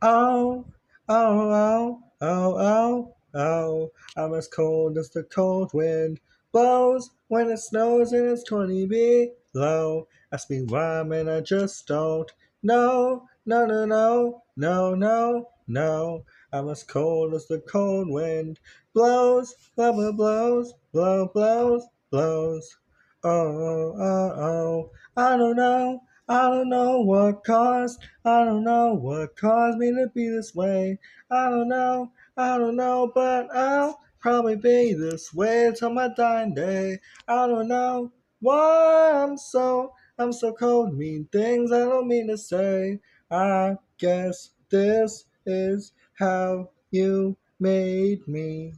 Oh, oh, oh, oh, oh, oh. I'm as cold as the cold wind blows when it snows and it's 20 below. Ask me why, man, I just don't know. No, no, no, no, no, no. I'm as cold as the cold wind blows, blah, blah, blows, blows. Oh, oh, oh. I don't know. I don't know what caused me to be this way. I don't know, but I'll probably be this way till my dying day. I don't know why I'm so cold, mean things I don't mean to say. I guess this is how you made me.